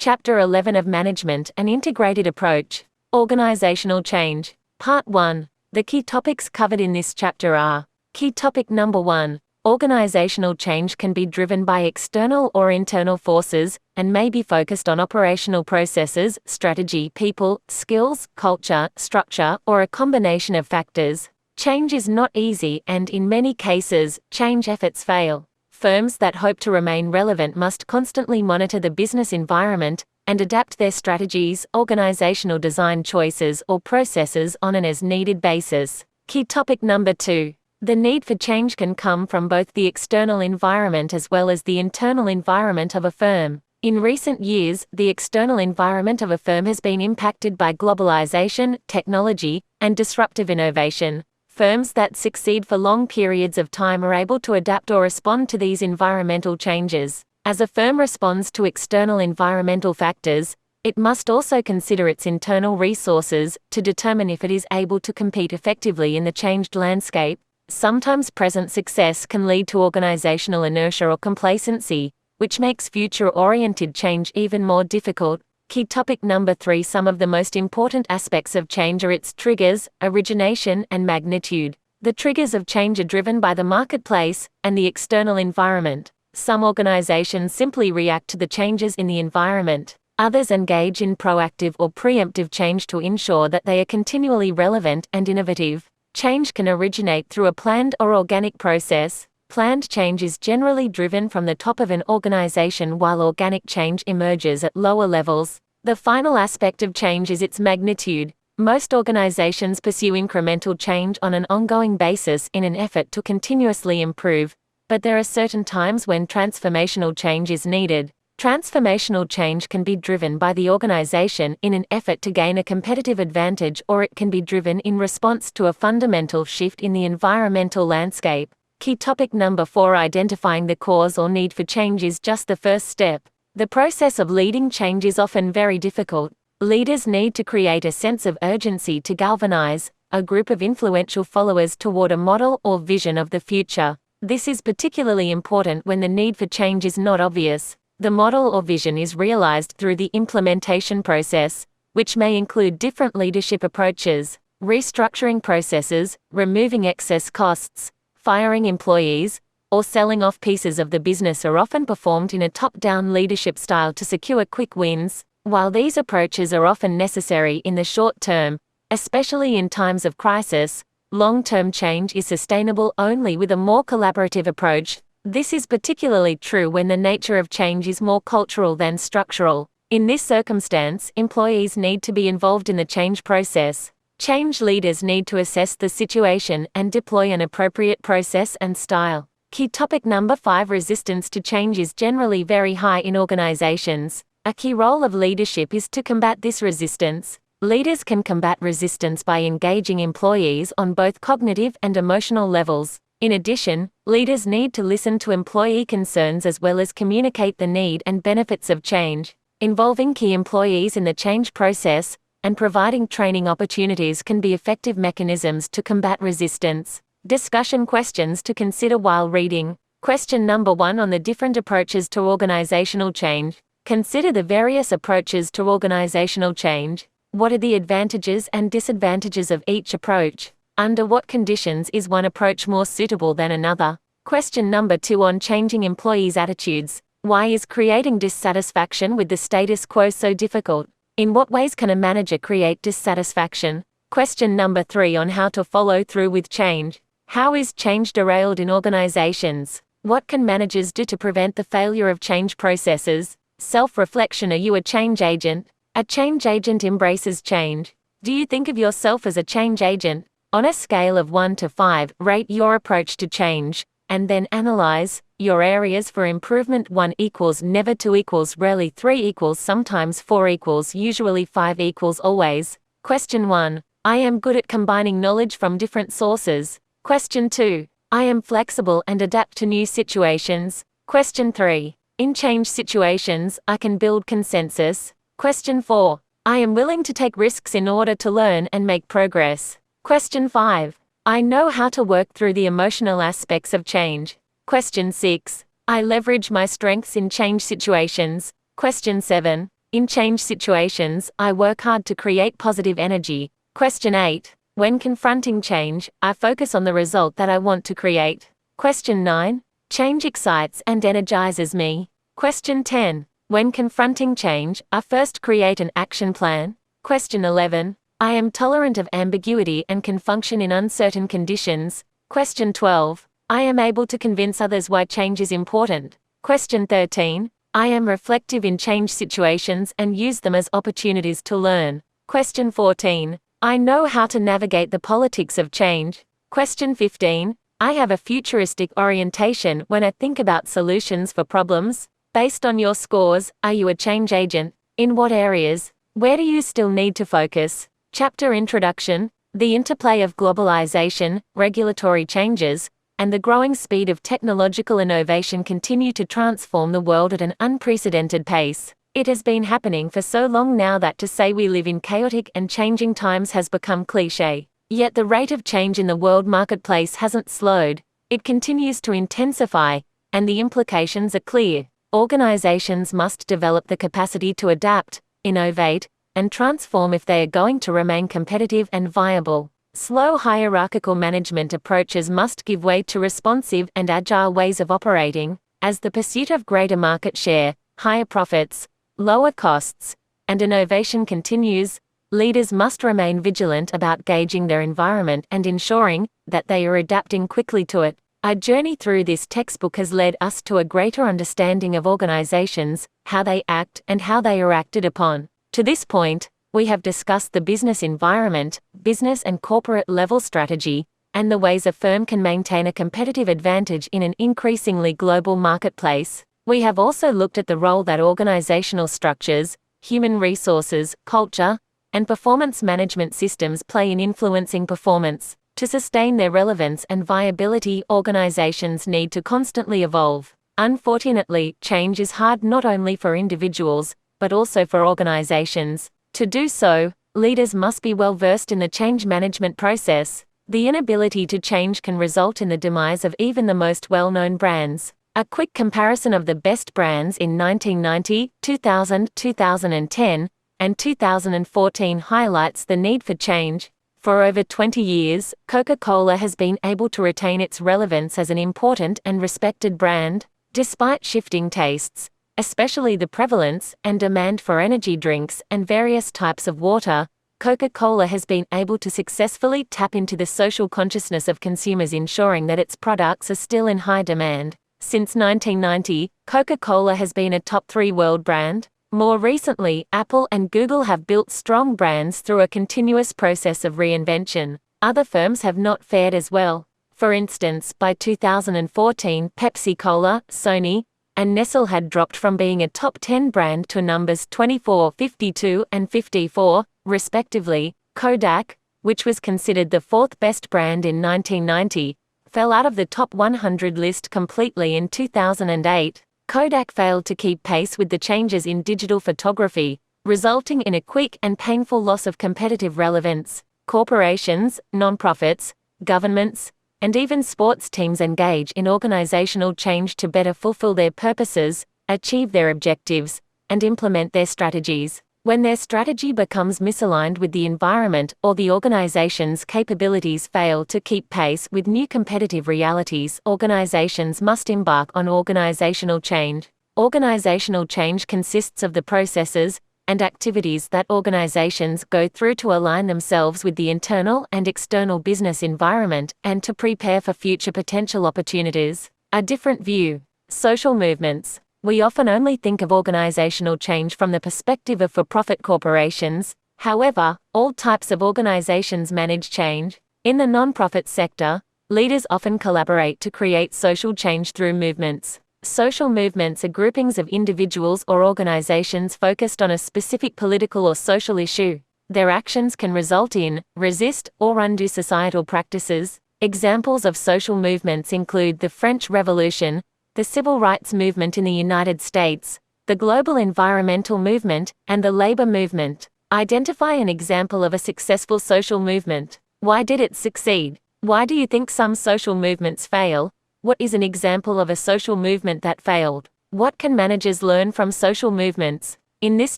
Chapter 11 of Management, an Integrated Approach. Organizational Change. Part 1. The key topics covered in this chapter are: Key topic number 1. Organizational change can be driven by external or internal forces, and may be focused on operational processes, strategy, people, skills, culture, structure, or a combination of factors. Change is not easy, and in many cases, change efforts fail. Firms that hope to remain relevant must constantly monitor the business environment and adapt their strategies, organizational design choices, or processes on an as-needed basis. Key topic number 2. The need for change can come from both the external environment as well as the internal environment of a firm. In recent years, the external environment of a firm has been impacted by globalization, technology, and disruptive innovation. Firms that succeed for long periods of time are able to adapt or respond to these environmental changes. As a firm responds to external environmental factors, it must also consider its internal resources to determine if it is able to compete effectively in the changed landscape. Sometimes present success can lead to organizational inertia or complacency, which makes future-oriented change even more difficult. Key topic number 3. Some of the most important aspects of change are its triggers, origination, and magnitude. The triggers of change are driven by the marketplace and the external environment. Some organizations simply react to the changes in the environment. Others engage in proactive or preemptive change to ensure that they are continually relevant and innovative. Change can originate through a planned or organic process. Planned change is generally driven from the top of an organization, while organic change emerges at lower levels. The final aspect of change is its magnitude. Most organizations pursue incremental change on an ongoing basis in an effort to continuously improve, but there are certain times when transformational change is needed. Transformational change can be driven by the organization in an effort to gain a competitive advantage, or it can be driven in response to a fundamental shift in the environmental landscape. Key topic number 4. Identifying the cause or need for change is just the first step. The process of leading change is often very difficult. Leaders need to create a sense of urgency to galvanize a group of influential followers toward a model or vision of the future. This is particularly important when the need for change is not obvious. The model or vision is realized through the implementation process, which may include different leadership approaches. Restructuring processes, removing excess costs, firing employees, or selling off pieces of the business are often performed in a top-down leadership style to secure quick wins. While these approaches are often necessary in the short term, especially in times of crisis, long-term change is sustainable only with a more collaborative approach. This is particularly true when the nature of change is more cultural than structural. In this circumstance, employees need to be involved in the change process. Change leaders need to assess the situation and deploy an appropriate process and style. Key topic number 5. Resistance to change is generally very high in organizations. A key role of leadership is to combat this resistance. Leaders can combat resistance by engaging employees on both cognitive and emotional levels. In addition, leaders need to listen to employee concerns as well as communicate the need and benefits of change. Involving key employees in the change process and providing training opportunities can be effective mechanisms to combat resistance. Discussion questions to consider while reading. Question number 1 on the different approaches to organizational change. Consider the various approaches to organizational change. What are the advantages and disadvantages of each approach? Under what conditions is one approach more suitable than another? Question number 2 on changing employees' attitudes. Why is creating dissatisfaction with the status quo so difficult? In what ways can a manager create dissatisfaction? Question number 3 on how to follow through with change. How is change derailed in organizations? What can managers do to prevent the failure of change processes? Self-reflection. Are you a change agent? A change agent embraces change. Do you think of yourself as a change agent? On a scale of 1 to 5, rate your approach to change, and then analyze your areas for improvement. 1 equals never, 2 equals rarely, 3 equals sometimes, 4 equals usually, 5 equals always. Question 1. I am good at combining knowledge from different sources. Question 2. I am flexible and adapt to new situations. Question 3. In change situations, I can build consensus. Question 4. I am willing to take risks in order to learn and make progress. Question 5. I know how to work through the emotional aspects of change. Question 6. I leverage my strengths in change situations. Question 7. In change situations, I work hard to create positive energy. Question 8. When confronting change, I focus on the result that I want to create. Question 9. Change excites and energizes me. Question 10. When confronting change, I first create an action plan. Question 11. I am tolerant of ambiguity and can function in uncertain conditions. Question 12. I am able to convince others why change is important. Question 13. I am reflective in change situations and use them as opportunities to learn. Question 14. I know how to navigate the politics of change. Question 15. I have a futuristic orientation when I think about solutions for problems. Based on your scores, are you a change agent? In what areas? Where do you still need to focus? Chapter Introduction. The interplay of globalization, regulatory changes, and the growing speed of technological innovation continue to transform the world at an unprecedented pace. It has been happening for so long now that to say we live in chaotic and changing times has become cliché. Yet the rate of change in the world marketplace hasn't slowed, it continues to intensify, and the implications are clear. Organizations must develop the capacity to adapt, innovate, and transform if they are going to remain competitive and viable. Slow hierarchical management approaches must give way to responsive and agile ways of operating, as the pursuit of greater market share, higher profits, lower costs, and innovation continues. Leaders must remain vigilant about gauging their environment and ensuring that they are adapting quickly to it. Our journey through this textbook has led us to a greater understanding of organizations, how they act, and how they are acted upon. To this point, we have discussed the business environment, business and corporate level strategy, and the ways a firm can maintain a competitive advantage in an increasingly global marketplace. We have also looked at the role that organizational structures, human resources, culture, and performance management systems play in influencing performance. To sustain their relevance and viability, organizations need to constantly evolve. Unfortunately, change is hard not only for individuals, but also for organizations. To do so, leaders must be well versed in the change management process. The inability to change can result in the demise of even the most well-known brands. A quick comparison of the best brands in 1990, 2000, 2010, and 2014 highlights the need for change. For over 20 years, Coca-Cola has been able to retain its relevance as an important and respected brand, despite shifting tastes, especially the prevalence and demand for energy drinks and various types of water. Coca-Cola has been able to successfully tap into the social consciousness of consumers, ensuring that its products are still in high demand. Since 1990, Coca-Cola has been a top 3 world brand. More recently, Apple and Google have built strong brands through a continuous process of reinvention. Other firms have not fared as well. For instance, by 2014, Pepsi-Cola, Sony, and Nestle had dropped from being a top 10 brand to numbers 24, 52, and 54, respectively. Kodak, which was considered the 4th best brand in 1990, fell out of the top 100 list completely in 2008. Kodak failed to keep pace with the changes in digital photography, resulting in a quick and painful loss of competitive relevance. Corporations, nonprofits, governments, and even sports teams engage in organizational change to better fulfill their purposes, achieve their objectives, and implement their strategies. When their strategy becomes misaligned with the environment or the organization's capabilities fail to keep pace with new competitive realities, organizations must embark on organizational change. Organizational change consists of the processes and activities that organizations go through to align themselves with the internal and external business environment and to prepare for future potential opportunities. A different view. Social movements. We often only think of organizational change from the perspective of for-profit corporations. However, all types of organizations manage change. In the nonprofit sector, leaders often collaborate to create social change through movements. Social movements are groupings of individuals or organizations focused on a specific political or social issue. Their actions can result in, resist, or undo societal practices. Examples of social movements include the French Revolution, the Civil Rights Movement in the United States, the Global Environmental Movement, and the Labor Movement. Identify an example of a successful social movement. Why did it succeed? Why do you think some social movements fail? What is an example of a social movement that failed? What can managers learn from social movements? In this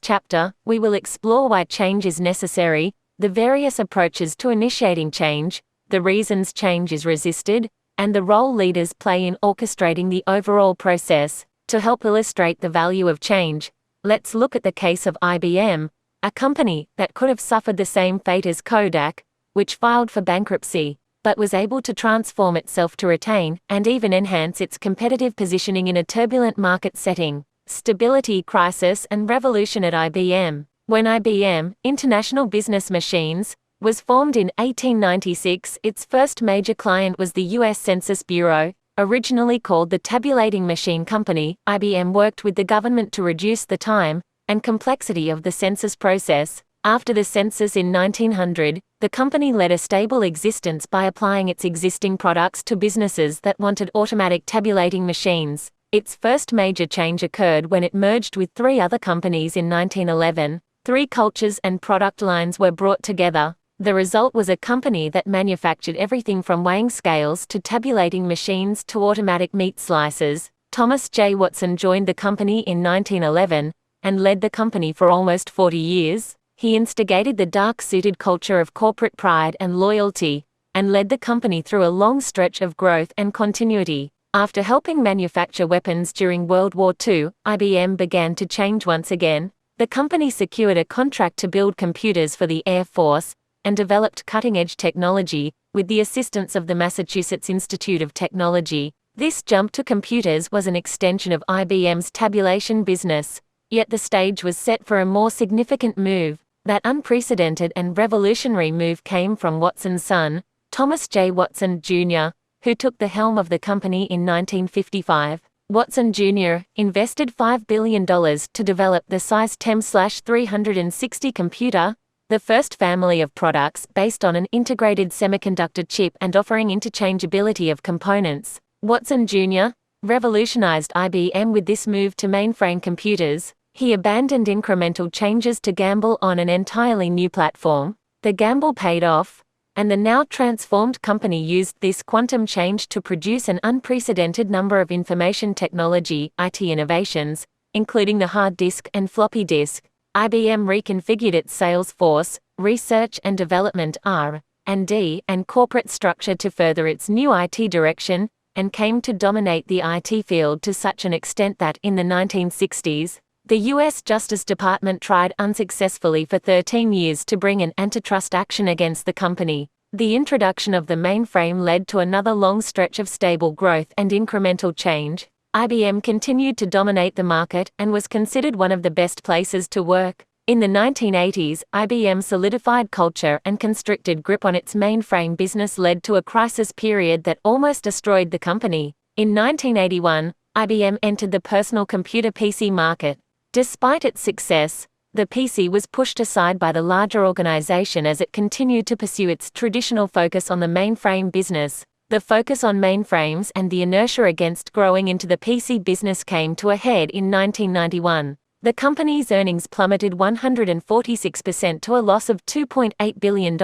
chapter, we will explore why change is necessary, the various approaches to initiating change, the reasons change is resisted, and the role leaders play in orchestrating the overall process. To help illustrate the value of change, let's look at the case of IBM, a company that could have suffered the same fate as Kodak, which filed for bankruptcy, but was able to transform itself to retain and even enhance its competitive positioning in a turbulent market setting. Stability, crisis, and revolution at IBM. When IBM, International Business Machines, was formed in 1896, its first major client was the U.S. Census Bureau. Originally called the Tabulating Machine Company, IBM worked with the government to reduce the time and complexity of the census process. After the census in 1900, the company led a stable existence by applying its existing products to businesses that wanted automatic tabulating machines. Its first major change occurred when it merged with 3 other companies in 1911. 3 cultures and product lines were brought together. The result was a company that manufactured everything from weighing scales to tabulating machines to automatic meat slicers. Thomas J. Watson joined the company in 1911 and led the company for almost 40 years. He instigated the dark-suited culture of corporate pride and loyalty, and led the company through a long stretch of growth and continuity. After helping manufacture weapons during World War II, IBM began to change once again. The company secured a contract to build computers for the Air Force, and developed cutting-edge technology, with the assistance of the Massachusetts Institute of Technology. This jump to computers was an extension of IBM's tabulation business, yet the stage was set for a more significant move. That unprecedented and revolutionary move came from Watson's son, Thomas J. Watson, Jr., who took the helm of the company in 1955. Watson Jr. invested $5 billion to develop the size TEM/360 computer, the first family of products based on an integrated semiconductor chip and offering interchangeability of components. Watson Jr. revolutionized IBM with this move to mainframe computers. He abandoned incremental changes to gamble on an entirely new platform. The gamble paid off, and the now transformed company used this quantum change to produce an unprecedented number of information technology (IT) innovations, including the hard disk and floppy disk. IBM reconfigured its sales force, research and development (R&D), and corporate structure to further its new IT direction, and came to dominate the IT field to such an extent that in the 1960s, the U.S. Justice Department tried unsuccessfully for 13 years to bring an antitrust action against the company. The introduction of the mainframe led to another long stretch of stable growth and incremental change. IBM continued to dominate the market and was considered one of the best places to work. In the 1980s, IBM solidified culture and constricted grip on its mainframe business led to a crisis period that almost destroyed the company. In 1981, IBM entered the personal computer PC market. Despite its success, the PC was pushed aside by the larger organization as it continued to pursue its traditional focus on the mainframe business. The focus on mainframes and the inertia against growing into the PC business came to a head in 1991. The company's earnings plummeted 146% to a loss of $2.8 billion.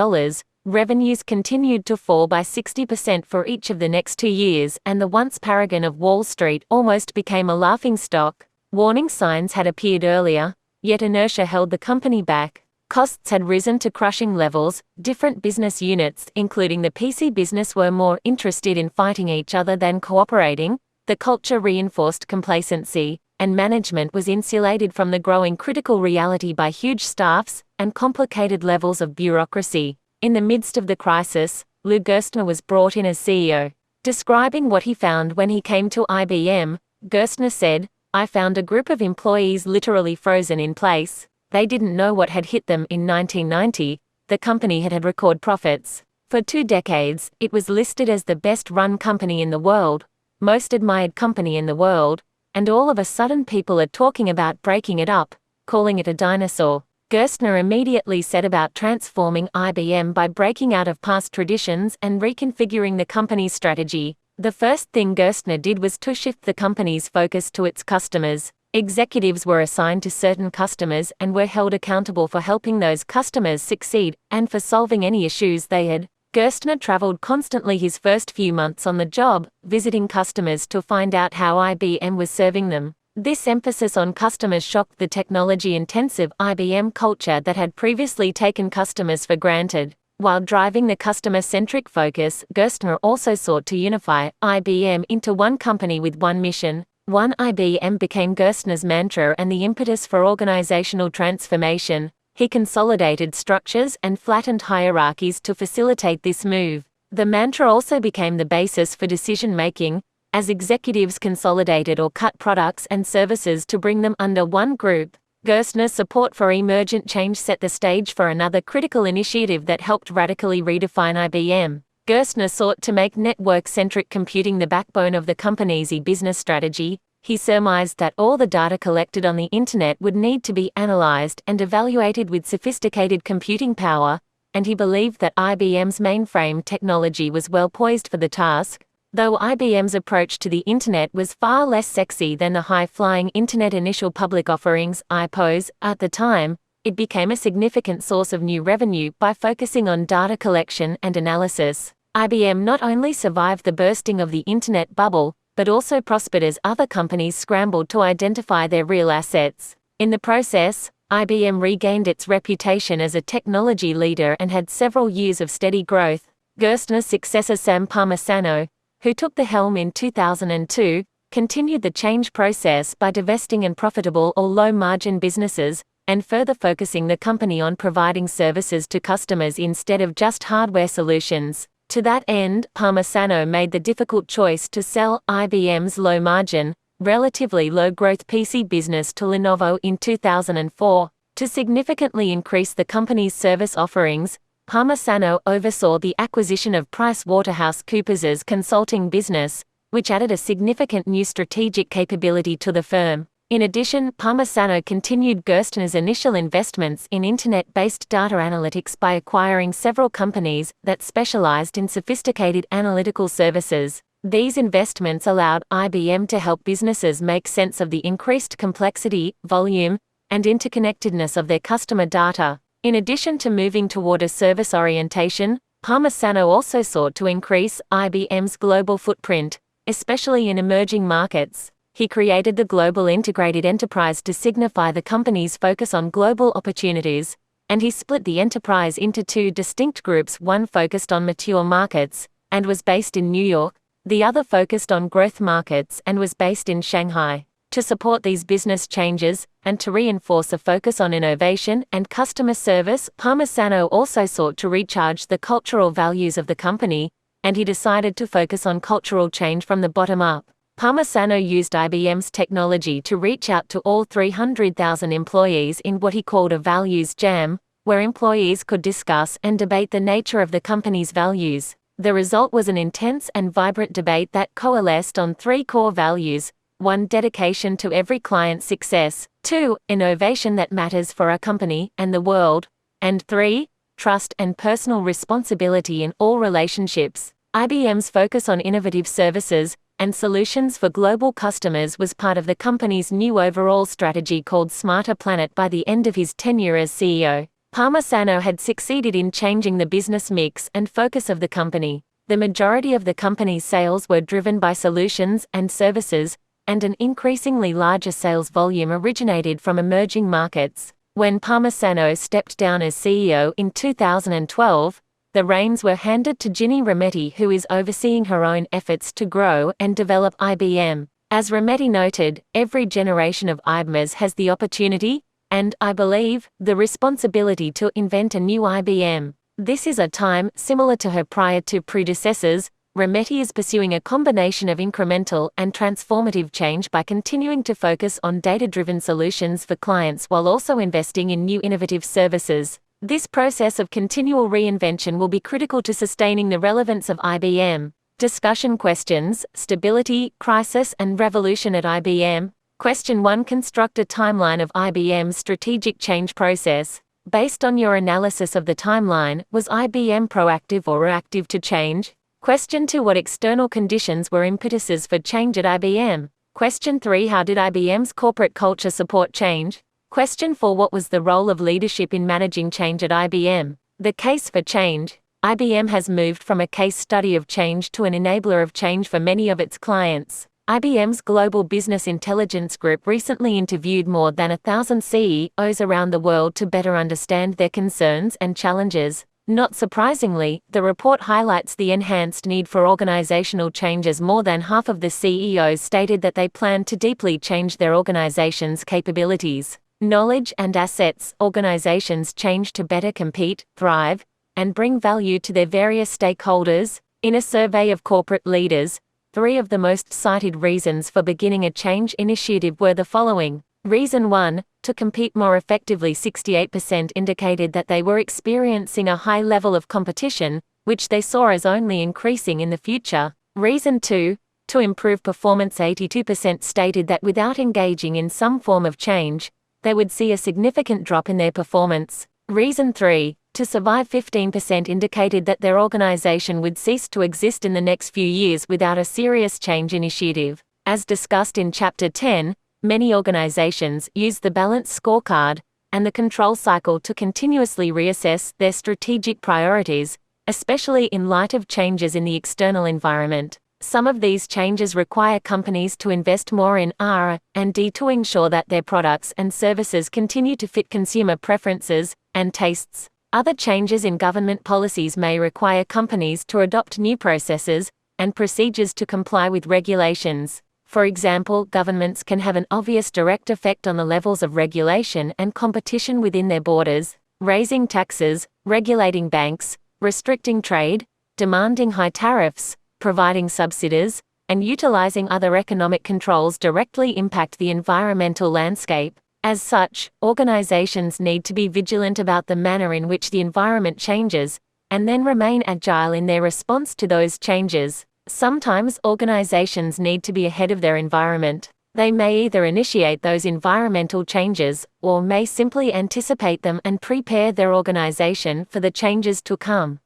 Revenues continued to fall by 60% for each of the next 2 years, and the once paragon of Wall Street almost became a laughingstock. Warning signs had appeared earlier, yet inertia held the company back. Costs had risen to crushing levels. Different business units, including the PC business, were more interested in fighting each other than cooperating. The culture reinforced complacency, and management was insulated from the growing critical reality by huge staffs and complicated levels of bureaucracy. In the midst of the crisis, Lou Gerstner was brought in as CEO. Describing what he found when he came to IBM, Gerstner said, "I found a group of employees literally frozen in place. They didn't know what had hit them." In 1990, the company had record profits. For 2 decades, it was listed as the best-run company in the world, most admired company in the world, and all of a sudden people are talking about breaking it up, calling it a dinosaur. Gerstner immediately set about transforming IBM by breaking out of past traditions and reconfiguring the company's strategy. The first thing Gerstner did was to shift the company's focus to its customers. Executives were assigned to certain customers and were held accountable for helping those customers succeed and for solving any issues they had. Gerstner traveled constantly his first few months on the job, visiting customers to find out how IBM was serving them. This emphasis on customers shocked the technology-intensive IBM culture that had previously taken customers for granted. While driving the customer-centric focus, Gerstner also sought to unify IBM into one company with one mission. One IBM became Gerstner's mantra and the impetus for organizational transformation. He consolidated structures and flattened hierarchies to facilitate this move. The mantra also became the basis for decision-making, as executives consolidated or cut products and services to bring them under one group. Gerstner's support for emergent change set the stage for another critical initiative that helped radically redefine IBM. Gerstner sought to make network-centric computing the backbone of the company's e-business strategy. He surmised that all the data collected on the Internet would need to be analyzed and evaluated with sophisticated computing power, and he believed that IBM's mainframe technology was well poised for the task. Though IBM's approach to the Internet was far less sexy than the high-flying Internet initial public offerings (IPOs) at the time, it became a significant source of new revenue by focusing on data collection and analysis. IBM not only survived the bursting of the Internet bubble, but also prospered as other companies scrambled to identify their real assets. In the process, IBM regained its reputation as a technology leader and had several years of steady growth. Gerstner's successor Sam Palmisano, who took the helm in 2002, continued the change process by divesting unprofitable or low-margin businesses, and further focusing the company on providing services to customers instead of just hardware solutions. To that end, Palmisano made the difficult choice to sell IBM's low-margin, relatively low-growth PC business to Lenovo in 2004. To significantly increase the company's service offerings, Palmisano oversaw the acquisition of PricewaterhouseCoopers's consulting business, which added a significant new strategic capability to the firm. In addition, Palmisano continued Gerstner's initial investments in Internet-based data analytics by acquiring several companies that specialized in sophisticated analytical services. These investments allowed IBM to help businesses make sense of the increased complexity, volume, and interconnectedness of their customer data. In addition to moving toward a service orientation, Palmisano also sought to increase IBM's global footprint, especially in emerging markets. He created the Global Integrated Enterprise to signify the company's focus on global opportunities, and he split the enterprise into two distinct groups, one focused on mature markets, and was based in New York, the other focused on growth markets and was based in Shanghai. To support these business changes, and to reinforce a focus on innovation and customer service, Palmisano also sought to recharge the cultural values of the company, and he decided to focus on cultural change from the bottom up. Palmisano used IBM's technology to reach out to all 300,000 employees in what he called a values jam, where employees could discuss and debate the nature of the company's values. The result was an intense and vibrant debate that coalesced on three core values: 1. Dedication to every client's success, 2. Innovation that matters for our company and the world, and 3. Trust and personal responsibility in all relationships. IBM's focus on innovative services and solutions for global customers was part of the company's new overall strategy called Smarter Planet. By the end of his tenure as CEO, Palmisano had succeeded in changing the business mix and focus of the company. The majority of the company's sales were driven by solutions and services, and an increasingly larger sales volume originated from emerging markets. When Palmisano stepped down as CEO in 2012, the reins were handed to Ginny Rometty, who is overseeing her own efforts to grow and develop IBM. As Rometty noted, every generation of IBMers has the opportunity, and, I believe, the responsibility to invent a new IBM. This is a time similar to her prior two predecessors. Rometty is pursuing a combination of incremental and transformative change by continuing to focus on data-driven solutions for clients while also investing in new innovative services. This process of continual reinvention will be critical to sustaining the relevance of IBM. Discussion questions: stability, crisis, and revolution at IBM. Question 1. Construct a timeline of IBM's strategic change process. Based on your analysis of the timeline, was IBM proactive or reactive to change? Question 2. What external conditions were impetuses for change at IBM? Question 3. How did IBM's corporate culture support change? Question 4. What was the role of leadership in managing change at IBM? The case for change. IBM has moved from a case study of change to an enabler of change for many of its clients. IBM's Global Business Intelligence Group recently interviewed more than 1,000 CEOs around the world to better understand their concerns and challenges. Not surprisingly, the report highlights the enhanced need for organizational changes. More than half of the CEOs stated that they plan to deeply change their organization's capabilities, knowledge, and assets. Organizations change to better compete, thrive, and bring value to their various stakeholders. In a survey of corporate leaders, 3 of the most cited reasons for beginning a change initiative were the following. Reason 1, to compete more effectively. 68% indicated that they were experiencing a high level of competition, which they saw as only increasing in the future. Reason 2, to improve performance. 82% stated that without engaging in some form of change, they would see a significant drop in their performance. Reason 3, to survive. 15% indicated that their organization would cease to exist in the next few years without a serious change initiative. As discussed in Chapter 10, many organizations use the balanced scorecard and the control cycle to continuously reassess their strategic priorities, especially in light of changes in the external environment. Some of these changes require companies to invest more in R&D to ensure that their products and services continue to fit consumer preferences and tastes. Other changes in government policies may require companies to adopt new processes and procedures to comply with regulations. For example, governments can have an obvious direct effect on the levels of regulation and competition within their borders, raising taxes, regulating banks, restricting trade, demanding high tariffs, providing subsidies, and utilizing other economic controls directly impact the environmental landscape. As such, organizations need to be vigilant about the manner in which the environment changes, and then remain agile in their response to those changes. Sometimes organizations need to be ahead of their environment. They may either initiate those environmental changes, or may simply anticipate them and prepare their organization for the changes to come.